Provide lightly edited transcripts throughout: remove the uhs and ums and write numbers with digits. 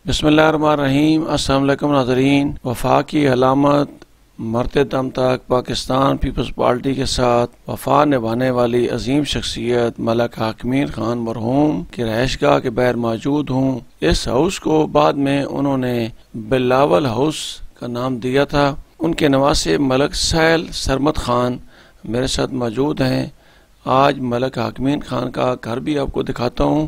بسم اللہ الرحمن الرحیم۔ السلام علیکم ناظرین۔ وفا کی علامت مرتے دم تک پاکستان پیپلز پارٹی کے ساتھ وفا نبھانے والی عظیم شخصیت ملک حاکمین خان مرحوم کی رہائش گاہ کے باہر موجود ہوں۔ اس ہاؤس کو بعد میں انہوں نے بلاول ہاؤس کا نام دیا تھا۔ ان کے نواسے ملک سہیل سرمد خان میرے ساتھ موجود ہیں۔ آج ملک حاکمین خان کا گھر بھی آپ کو دکھاتا ہوں،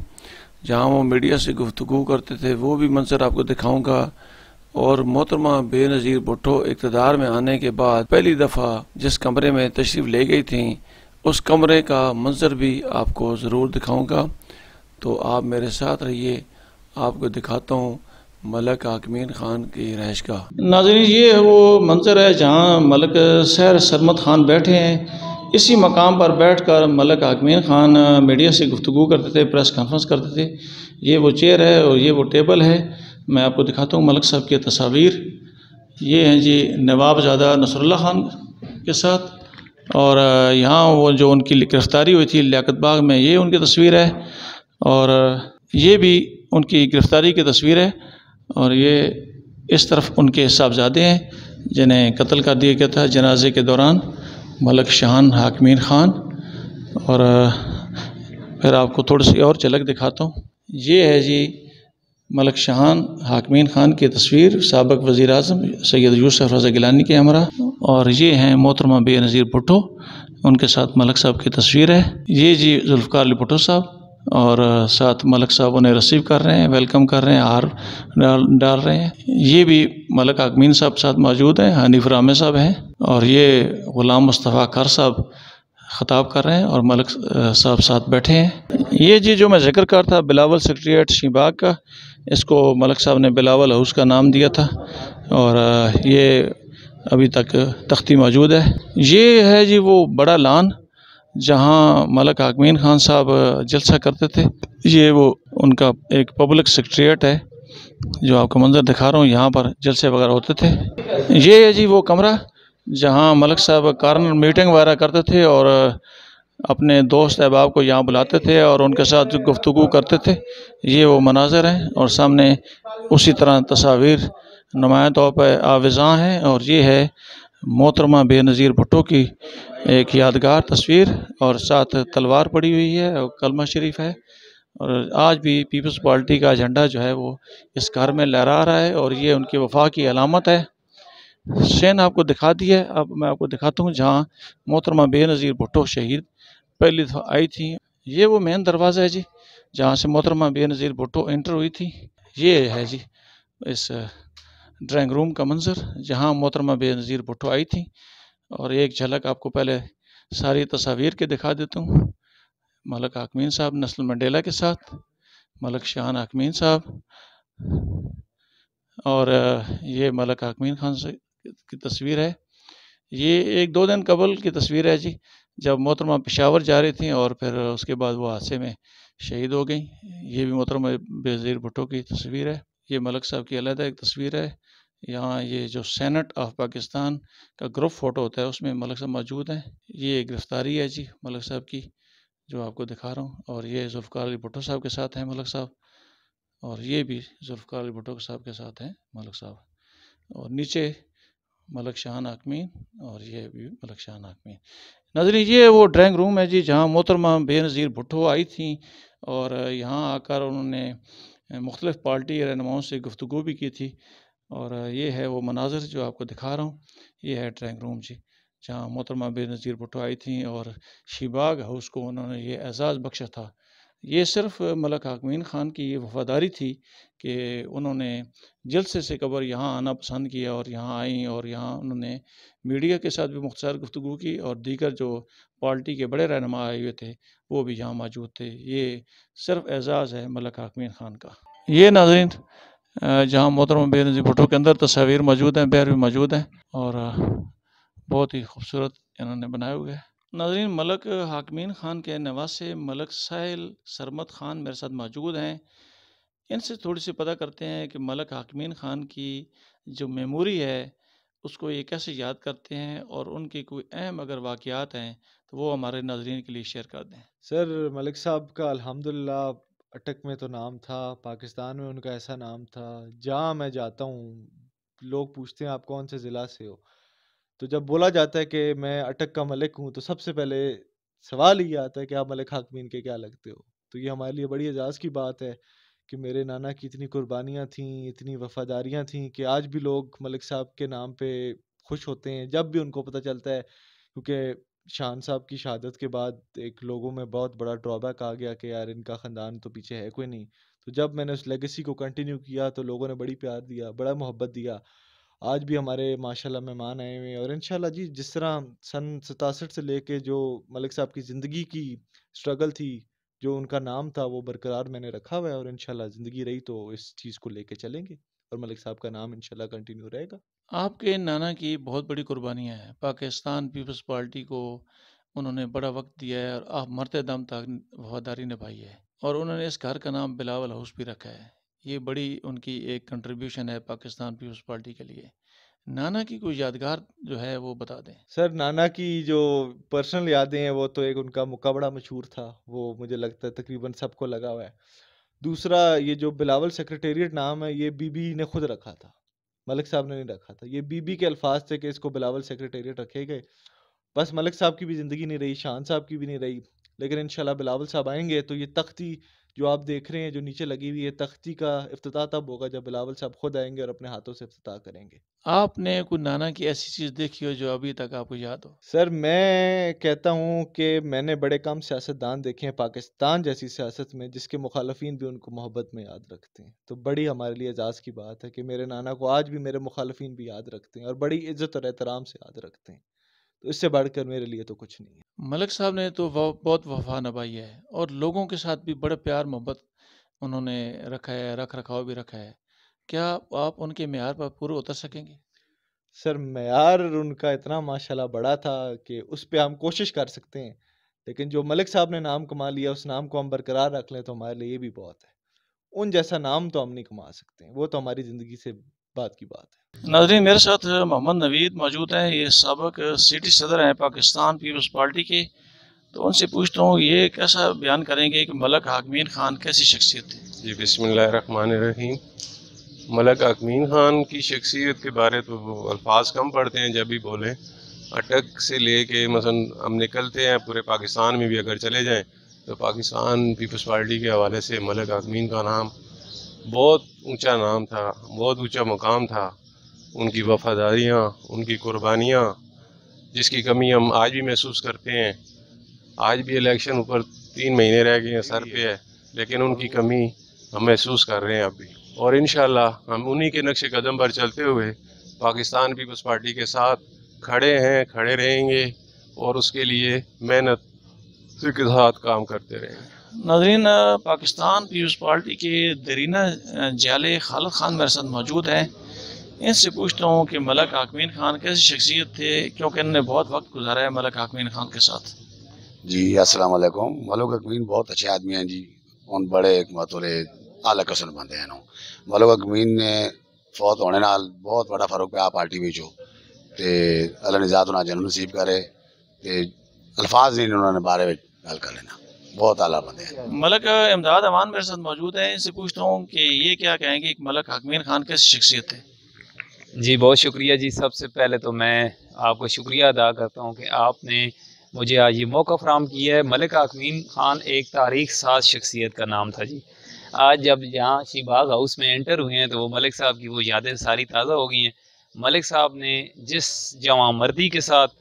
جہاں وہ میڈیا سے گفتگو کرتے تھے، وہ بھی منظر آپ کو دکھاؤں گا۔ اور محترمہ بے نظیر بھٹو اقتدار میں آنے کے بعد پہلی دفعہ جس کمرے میں تشریف لے گئی تھیں، اس کمرے کا منظر بھی آپ کو ضرور دکھاؤں گا۔ تو آپ میرے ساتھ رہیے، آپ کو دکھاتا ہوں ملک حاکمین خان کی رہائش گاہ۔ ناظرین، یہ وہ منظر ہے جہاں ملک سہیل سرمد خان بیٹھے ہیں۔ اسی مقام پر بیٹھ کر ملک حاکمین خان میڈیا سے گفتگو کرتے تھے، پریس کانفرنس کرتے تھے۔ یہ وہ چیئر ہے اور یہ وہ ٹیبل ہے۔ میں آپ کو دکھاتا ہوں ملک صاحب کی تصاویر۔ یہ ہیں جی نواب زادہ نصر اللہ خان کے ساتھ، اور یہاں وہ جو ان کی گرفتاری ہوئی تھی لیاقت باغ میں، یہ ان کی تصویر ہے، اور یہ بھی ان کی گرفتاری کی تصویر ہے۔ اور یہ اس طرف ان کے صاحبزادے ہیں جنہیں قتل کر دیا گیا تھا جنازے کے دوران، ملک شاہان حاکمین خان۔ اور پھر آپ کو تھوڑی سی اور جھلک دکھاتا ہوں۔ یہ ہے جی ملک شاہان حاکمین خان کی تصویر سابق وزیر اعظم سید یوسف رضا گیلانی کے ہمراہ، اور یہ ہیں محترمہ بے نظیر بھٹو، ان کے ساتھ ملک صاحب کی تصویر ہے۔ یہ جی ذوالفقار علی بھٹو صاحب، اور ساتھ ملک صاحب انہیں ریسیو کر رہے ہیں، ویلکم کر رہے ہیں، ہار ڈال رہے ہیں۔ یہ بھی ملک حاکمین صاحب ساتھ موجود ہیں، حنیف رامے صاحب ہیں، اور یہ غلام مصطفیٰ کار صاحب خطاب کر رہے ہیں، اور ملک صاحب ساتھ بیٹھے ہیں۔ یہ جی جو میں ذکر کر تھا بلاول سیکریٹریٹ شاہین باغ کا، اس کو ملک صاحب نے بلاول ہاؤس کا نام دیا تھا، اور یہ ابھی تک تختی موجود ہے۔ یہ ہے جی وہ بڑا لان جہاں ملک حاکمین خان صاحب جلسہ کرتے تھے۔ یہ وہ ان کا ایک پبلک سیکریٹریٹ ہے جو آپ کو منظر دکھا رہا ہوں، یہاں پر جلسے وغیرہ ہوتے تھے۔ یہ ہے جی وہ کمرہ جہاں ملک صاحب کارنر میٹنگ وغیرہ کرتے تھے، اور اپنے دوست احباب کو یہاں بلاتے تھے اور ان کے ساتھ گفتگو کرتے تھے۔ یہ وہ مناظر ہیں، اور سامنے اسی طرح تصاویر نمایاں طور پہ آویزاں ہیں، اور یہ ہے محترمہ بے نظیر بھٹو کی ایک یادگار تصویر، اور ساتھ تلوار پڑی ہوئی ہے اور کلمہ شریف ہے، اور آج بھی پیپلز پارٹی کا ایجنڈا جو ہے وہ اس گھر میں لہرا رہا ہے، اور یہ ان کی وفا کی علامت ہے۔ شین آپ کو دکھا دی ہے، اب میں آپ کو دکھاتا ہوں جہاں محترمہ بے نظیر بھٹو شہید پہلی دفعہ آئی تھی۔ یہ وہ مین دروازہ ہے جی جہاں سے محترمہ بے نظیر بھٹو انٹر ہوئی تھی۔ یہ ہے جی اس ڈرائنگ روم کا منظر جہاں محترمہ بے نظیر بھٹو آئی تھی، اور ایک جھلک آپ کو پہلے ساری تصاویر کے دکھا دیتا ہوں۔ ملک حاکمین صاحب نیلسن منڈیلا کے ساتھ، ملک شاہان حاکمین صاحب، اور یہ ملک حاکمین خان کی تصویر ہے۔ یہ ایک دو دن قبل کی تصویر ہے جی، جب محترمہ پشاور جا رہی تھیں اور پھر اس کے بعد وہ حادثے میں شہید ہو گئیں۔ یہ بھی محترمہ بے نظیر بھٹو کی تصویر ہے۔ یہ ملک صاحب کی علیحدہ ایک تصویر ہے۔ یہاں یہ جو سینٹ آف پاکستان کا گروپ فوٹو ہوتا ہے اس میں ملک صاحب موجود ہیں۔ یہ گرفتاری ہے جی ملک صاحب کی جو آپ کو دکھا رہا ہوں، اور یہ ذوالفقار علی بھٹو صاحب کے ساتھ ہیں ملک صاحب، اور یہ بھی ذوالفقار علی بھٹو صاحب کے ساتھ ہیں ملک صاحب، اور نیچے ملک شاہان حاکمین، اور یہ بھی ملک شاہان حاکمین۔ ناظرین، یہ وہ ڈرائنگ روم ہے جی جہاں محترمہ بے نظیر بھٹو آئی تھیں، اور یہاں آ کر انہوں نے مختلف پارٹی رہنماؤں سے گفتگو بھی کی تھی، اور یہ ہے وہ مناظر جو آپ کو دکھا رہا ہوں۔ یہ ہے ڈرائنگ روم جی جہاں محترمہ بے نظیر بھٹو آئی تھیں، اور شاہین باغ ہاؤس کو انہوں نے یہ اعزاز بخشا تھا۔ یہ صرف ملک حاکمین خان کی یہ وفاداری تھی کہ انہوں نے جلسے سے قبل یہاں آنا پسند کیا، اور یہاں آئیں، اور یہاں انہوں نے میڈیا کے ساتھ بھی مختصر گفتگو کی، اور دیگر جو پارٹی کے بڑے رہنما آئے ہوئے تھے وہ بھی یہاں موجود تھے۔ یہ صرف اعزاز ہے ملک حاکمین خان کا۔ یہ ناظرین جہاں محترمہ بے نظیر بھٹو کے اندر تصاویر موجود ہیں، باہر بھی موجود ہیں، اور بہت ہی خوبصورت انہوں نے بنائے ہوئے ہیں۔ ناظرین، ملک حاکمین خان کے نواسے ملک سہیل سرمد خان میرے ساتھ موجود ہیں۔ ان سے تھوڑی سی پتہ کرتے ہیں کہ ملک حاکمین خان کی جو میموری ہے اس کو یہ کیسے یاد کرتے ہیں، اور ان کی کوئی اہم اگر واقعات ہیں تو وہ ہمارے ناظرین کے لیے شیئر کر دیں۔ سر، ملک صاحب کا الحمدللہ اٹک میں تو نام تھا، پاکستان میں ان کا ایسا نام تھا، جہاں میں جاتا ہوں لوگ پوچھتے ہیں آپ کون سے ضلع سے ہو، تو جب بولا جاتا ہے کہ میں اٹک کا ملک ہوں تو سب سے پہلے سوال یہ آتا ہے کہ آپ ملک حاکمین کے کیا لگتے ہو. تو یہ ہمارے لیے بڑی اعزاز کی بات ہے کہ میرے نانا کی اتنی قربانیاں تھیں، اتنی وفاداریاں تھیں کہ آج بھی لوگ ملک صاحب کے نام پہ خوش ہوتے ہیں جب بھی ان کو پتہ چلتا ہے. کیونکہ شان صاحب کی شہادت کے بعد ایک لوگوں میں بہت بڑا ڈرا بیک آ گیا کہ یار ان کا خاندان تو پیچھے ہے کوئی نہیں. تو جب میں نے اس لیگیسی کو کنٹینیو کیا تو لوگوں نے بڑی پیار دیا، بڑا محبت دیا. آج بھی ہمارے ماشاءاللہ مہمان آئے ہوئے ہیں، اور انشاءاللہ جی جس طرح سن 67 سے لے کے جو ملک صاحب کی زندگی کی سٹرگل تھی، جو ان کا نام تھا وہ برقرار میں نے رکھا ہوا ہے، اور انشاءاللہ زندگی رہی تو اس چیز کو لے کے چلیں گے اور ملک صاحب کا نام انشاءاللہ کنٹینیو رہے گا. آپ کے نانا کی بہت بڑی قربانیاں ہیں، پاکستان پیپلز پارٹی کو انہوں نے بڑا وقت دیا ہے اور آپ مرتے دم تک وفاداری نبھائی ہے، اور انہوں نے اس گھر کا نام بلاول ہاؤس بھی رکھا ہے. یہ بڑی ان کی ایک کنٹریبیوشن ہے پاکستان پیپلز پارٹی کے لیے. نانا کی کوئی یادگار جو ہے وہ بتا دیں. سر نانا کی جو پرسنل یادیں ہیں وہ تو ایک ان کا مقابلہ مشہور تھا، وہ مجھے لگتا ہے تقریباً سب کو لگا ہوا ہے. دوسرا یہ جو بلاول سیکریٹریٹ نام ہے یہ بی بی نے خود رکھا تھا، ملک صاحب نے نہیں رکھا تھا. یہ بی بی کے الفاظ تھے کہ اس کو بلاول سیکریٹریٹ رکھے گئے. بس ملک صاحب کی بھی زندگی نہیں رہی، شان صاحب کی بھی نہیں رہی، لیکن انشاءاللہ بلاول صاحب آئیں گے تو یہ تختی جو آپ دیکھ رہے ہیں جو نیچے لگی ہوئی ہے تختی کا افتتاح تب ہوگا جب بلاول صاحب خود آئیں گے اور اپنے ہاتھوں سے افتتاح کریں گے. آپ نے کوئی نانا کی ایسی چیز دیکھی ہو جو ابھی تک آپ کو یاد ہو؟ سر میں کہتا ہوں کہ میں نے بڑے کم سیاستدان دیکھے ہیں پاکستان جیسی سیاست میں جس کے مخالفین بھی ان کو محبت میں یاد رکھتے ہیں. تو بڑی ہمارے لیے اعزاز کی بات ہے کہ میرے نانا کو آج بھی میرے مخالفین بھی یاد رکھتے ہیں اور بڑی عزت اور احترام سے یاد رکھتے ہیں. تو اس سے بڑھ کر میرے لیے تو کچھ نہیں ہے. ملک صاحب نے تو بہت وفا نبھائی ہے اور لوگوں کے ساتھ بھی بڑے پیار محبت انہوں نے رکھا ہے، رکھ رکھاؤ بھی رکھا ہے. کیا آپ ان کے معیار پر پورے اتر سکیں گے؟ سر معیار ان کا اتنا ماشاءاللہ بڑا تھا کہ اس پہ ہم کوشش کر سکتے ہیں، لیکن جو ملک صاحب نے نام کما لیا اس نام کو ہم برقرار رکھ لیں تو ہمارے لیے یہ بھی بہت ہے. ان جیسا نام تو ہم نہیں کما سکتے ہیں، وہ تو ہماری زندگی سے بات کی بات ہے. ناظرین، میرے ساتھ محمد نوید موجود ہیں، یہ سابق سٹی صدر ہیں پاکستان پیپلز پارٹی کے. تو ان سے پوچھتا ہوں یہ کیسا بیان کریں گے کہ ملک حاکمین خان کیسی شخصیت تھی؟ جی بسم اللہ الرحمن الرحیم. ملک حاکمین خان کی شخصیت کے بارے تو وہ الفاظ کم پڑتے ہیں جب بھی بولیں. اٹک سے لے کے مثلا ہم نکلتے ہیں پورے پاکستان میں بھی اگر چلے جائیں تو پاکستان پیپلز پارٹی کے حوالے سے ملک حاکمین کا نام بہت اونچا نام تھا، بہت اونچا مقام تھا. ان کی وفاداریاں، ان کی قربانیاں جس کی کمی ہم آج بھی محسوس کرتے ہیں. آج بھی الیکشن اوپر 3 مہینے رہ گئے ہیں، سر پہ ہے، لیکن ان کی کمی ہم محسوس کر رہے ہیں اب بھی. اور انشاءاللہ ہم انہی کے نقش قدم پر چلتے ہوئے پاکستان پیپلز پارٹی کے ساتھ کھڑے ہیں، کھڑے رہیں گے اور اس کے لیے محنت کے ساتھ کام کرتے رہیں گے. ناظرین، پاکستان پیپلز پارٹی کے درینہ جالے خالد خان میرے ساتھ موجود ہیں. ان سے پوچھتا ہوں کہ ملک حاکمین خان کیسی شخصیت تھے، کیونکہ انہوں نے بہت وقت گزارا ہے ملک حاکمین خان کے ساتھ. جی السلام علیکم. ملک حکمین بہت اچھے آدمی ہیں جی، ان بڑے ایک متولے اعلی قسم بندے ہیں. ملک حکمین نے فوت ہونے نال بہت بڑا فرق پیا پارٹی وچ تے اللہ نے ذات انہاں جنم نصیب کرے تے الفاظ نہیں انہوں نے بارے وچ گل کر لینا. بہت اعلیٰ بندے ہیں. ملک امداد امان میرے ساتھ موجود ہیں. ان سے پوچھتا ہوں کہ یہ کیا کہیں گے کہ ملک حاکمین خان کیسی شخصیت ہے؟ جی بہت شکریہ جی. سب سے پہلے تو میں آپ کو شکریہ ادا کرتا ہوں کہ آپ نے مجھے آج یہ موقع فراہم کیا ہے. ملک حاکمین خان ایک تاریخ ساز شخصیت کا نام تھا جی. آج جب یہاں شی باغ ہاؤس میں انٹر ہوئے ہیں تو وہ ملک صاحب کی وہ یادیں ساری تازہ ہو گئی ہیں. ملک صاحب نے جس جواں مردی کے ساتھ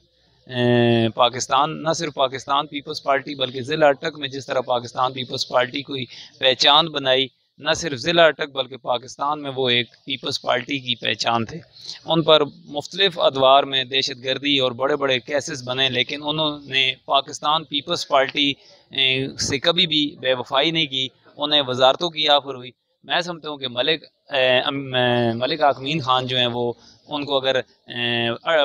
پاکستان، نہ صرف پاکستان پیپلز پارٹی بلکہ ضلع اٹک میں جس طرح پاکستان پیپلز پارٹی کی پہچان بنائی، نہ صرف ضلع اٹک بلکہ پاکستان میں وہ ایک پیپلز پارٹی کی پہچان تھے. ان پر مختلف ادوار میں دہشت گردی اور بڑے بڑے کیسز بنے، لیکن انہوں نے پاکستان پیپلز پارٹی سے کبھی بھی بے وفائی نہیں کی. انہیں وزارتوں کی آفر ہوئی. میں سمجھتا ہوں کہ ملک حاکمین خان جو ہیں وہ ان کو اگر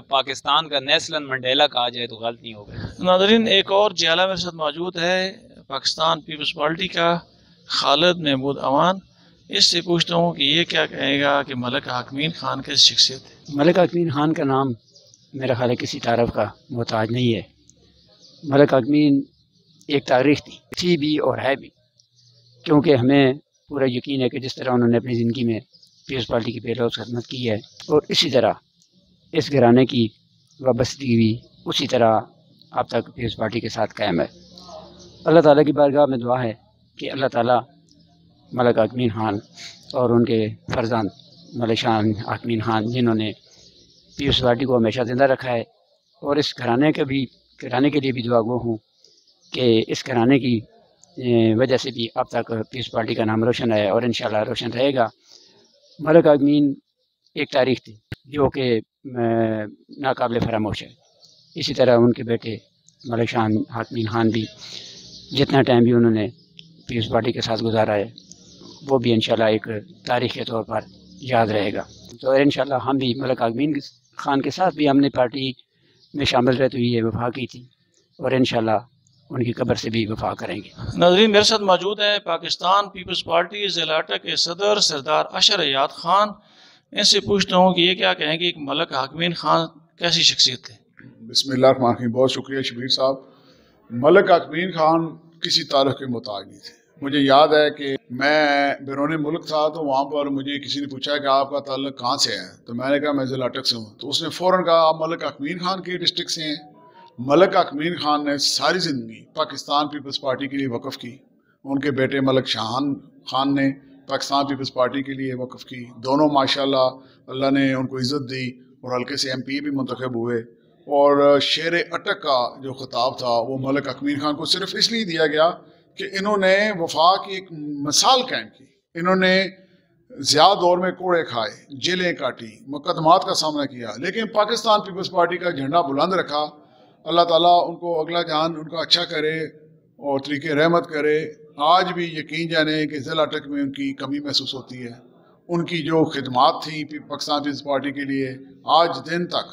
پاکستان کا نیلسن منڈیلا کہا جائے تو غلط نہیں ہوگا. ناظرین، ایک اور جیالہ میرے ساتھ موجود ہے پاکستان پیپلز پارٹی کا، خالد محمود امان. اس سے پوچھتا ہوں کہ یہ کیا کہے گا کہ ملک حاکمین خان کیسی شخصیت ہے؟ ملک حاکمین خان کا نام میرا خیال ہے کسی تعارف کا محتاج نہیں ہے. ملک حاکمین ایک تاریخ تھی بھی اور ہے بھی. کیونکہ ہمیں پورا یقین ہے کہ جس طرح انہوں نے اپنی زندگی میں پیپلز پارٹی کی بے لوث خدمت کی ہے اور اسی طرح اس گھرانے کی وابستگی بھی اسی طرح اب تک پیپلز پارٹی کے ساتھ قائم ہے۔ اللہ تعالیٰ کی بارگاہ میں دعا ہے کہ اللہ تعالیٰ ملک حاکمین خان اور ان کے فرزند ملک شان حاکمین خان جنہوں نے پیپلز پارٹی کو ہمیشہ زندہ رکھا ہے، اور اس گھرانے کے لیے بھی دعا گو ہوں کہ اس گھرانے کی وجہ سے بھی اب تک پیپلز پارٹی کا نام روشن ہے اور انشاءاللہ روشن رہے گا۔ ملک حاکمین ایک تاریخ تھی جو کہ ناقابل فراموش ہے۔ اسی طرح ان کے بیٹے ملک شان حاکمین خان بھی جتنا ٹائم بھی انہوں نے پیپلز پارٹی کے ساتھ گزارا ہے وہ بھی انشاءاللہ ایک تاریخ کے طور پر یاد رہے گا۔ تو انشاءاللہ ہم بھی ملک حاکمین خان کے ساتھ بھی ہم نے پارٹی میں شامل رہتے ہوئے یہ وفا کی تھی اور انشاءاللہ ان کی قبر سے بھی وفا کریں گے۔ ناظرین، میرے ساتھ موجود ہیں پاکستان پیپلز پارٹی ضلع اٹک کے صدر سردار اشر ایاد خان۔ ان سے پوچھتا ہوں کہ یہ کیا کہیں گے کہ ملک حاکمین خان کیسی شخصیت تھے؟ بسم اللہ الرحمن الرحیم۔ بہت شکریہ شبیر صاحب۔ ملک حاکمین خان کسی تعارف کے محتاج نہیں تھے۔ مجھے یاد ہے کہ میں بیرون ملک تھا تو وہاں پر مجھے کسی نے پوچھا کہ آپ کا تعلق کہاں سے ہے، تو میں نے کہا میں ضلع اٹک سے ہوں۔ تو اس نے فوراً کہا آپ ملک حاکمین خان کے ڈسٹرکٹ سے ہیں۔ ملک حاکمین خان نے ساری زندگی پاکستان پیپلز پارٹی کے لیے وقف کی۔ ان کے بیٹے ملک شاہان خان نے پاکستان پیپلز پارٹی کے لیے وقف کی۔ دونوں ماشاءاللہ اللہ نے ان کو عزت دی اور حلقے سے MP بھی منتخب ہوئے، اور شیر اٹک کا جو خطاب تھا وہ ملک حاکمین خان کو صرف اس لیے دیا گیا کہ انہوں نے وفا کی ایک مثال قائم کی۔ انہوں نے زیادہ دور میں کوڑے کھائے، جیلیں کاٹی، مقدمات کا سامنا کیا، لیکن پاکستان پیپلز پارٹی کا جھنڈا بلند رکھا۔ اللہ تعالیٰ ان کو اگلا جہان ان کا اچھا کرے اور طریق رحمت کرے۔ آج بھی یقین جانے کہ ضلع اٹک میں ان کی کمی محسوس ہوتی ہے۔ ان کی جو خدمات تھیں پاکستان پیپلز پارٹی کے لیے آج دن تک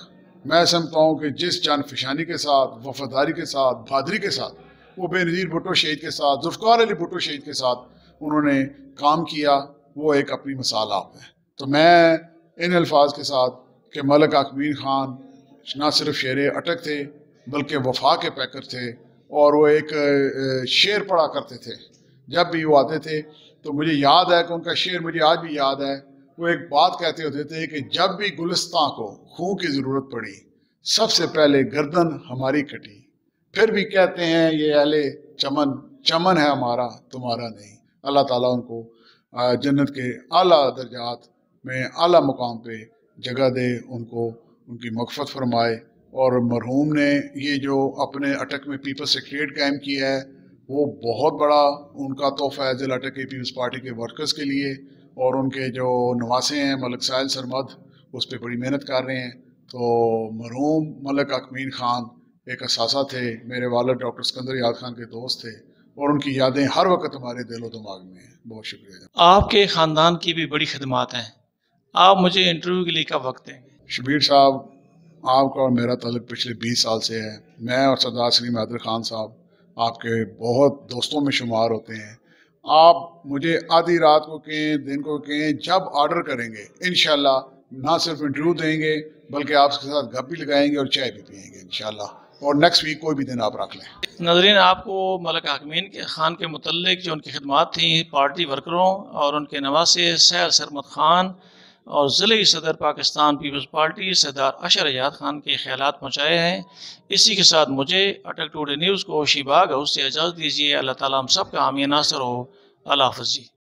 میں سمجھتا ہوں کہ جس جان فشانی کے ساتھ، وفاداری کے ساتھ، بہادری کے ساتھ وہ بے نظیر بھٹو شہید کے ساتھ، ذوالفقار علی بھٹو شہید کے ساتھ انہوں نے کام کیا، وہ ایک اپنی مثال آپ ہے۔ تو میں ان الفاظ کے ساتھ کہ ملک حاکمین خان نہ صرف شیر اٹک تھے بلکہ وفا کے پیکر تھے، اور وہ ایک شعر پڑھا کرتے تھے جب بھی وہ آتے تھے۔ تو مجھے یاد ہے کہ ان کا شعر مجھے آج بھی یاد ہے۔ وہ ایک بات کہتے ہوتے تھے کہ جب بھی گلستان کو خون کی ضرورت پڑی سب سے پہلے گردن ہماری کٹی، پھر بھی کہتے ہیں یہ اہل چمن، چمن ہے ہمارا تمہارا نہیں۔ اللہ تعالیٰ ان کو جنت کے اعلیٰ درجات میں اعلیٰ مقام پہ جگہ دے، ان کو ان کی مغفرت فرمائے۔ اور مرحوم نے یہ جو اپنے اٹک میں پیپلز سیکریٹریٹ قائم کیا ہے وہ بہت بڑا ان کا تحفہ ہے ضلع اٹک کے پیپلز پارٹی کے ورکرز کے لیے، اور ان کے جو نواسے ہیں ملک ساحل سرمد اس پہ بڑی محنت کر رہے ہیں۔ تو مرحوم ملک حاکمین خان ایک اثاثہ تھے، میرے والد ڈاکٹر سکندر یاد خان کے دوست تھے، اور ان کی یادیں ہر وقت ہمارے دل و دماغ میں ہیں۔ بہت شکریہ۔ آپ کے خاندان کی بھی بڑی خدمات ہیں، آپ مجھے انٹرویو کے لیے کب وقت دیں گے؟ شبیر صاحب، آپ کا اور میرا تعلق پچھلے 20 سال سے ہے۔ میں اور سردار سلیم حیدر خان صاحب آپ کے بہت دوستوں میں شمار ہوتے ہیں۔ آپ مجھے آدھی رات کو کہیں، دن کو کہیں، جب آرڈر کریں گے انشاءاللہ نہ صرف انٹرویو دیں گے بلکہ آپ کے ساتھ گپ بھی لگائیں گے اور چائے بھی پئیں گے انشاءاللہ، اور نیکسٹ ویک کوئی بھی دن آپ رکھ لیں۔ ناظرین، آپ کو ملک حاکمین خان کے متعلق جو ان کی خدمات تھیں پارٹی ورکروں اور ان کے نواسے ساحل سرمد خان اور ضلعی صدر پاکستان پیپلز پارٹی سردار اشر ایاد خان کے خیالات پہنچائے ہیں۔ اسی کے ساتھ مجھے اٹک ٹوڈے نیوز کو شیباگ ہاؤس سے اجازت دیجیے۔ اللہ تعالیٰ ہم سب کا حامی ناصر ہو۔ اللہ حافظ جی۔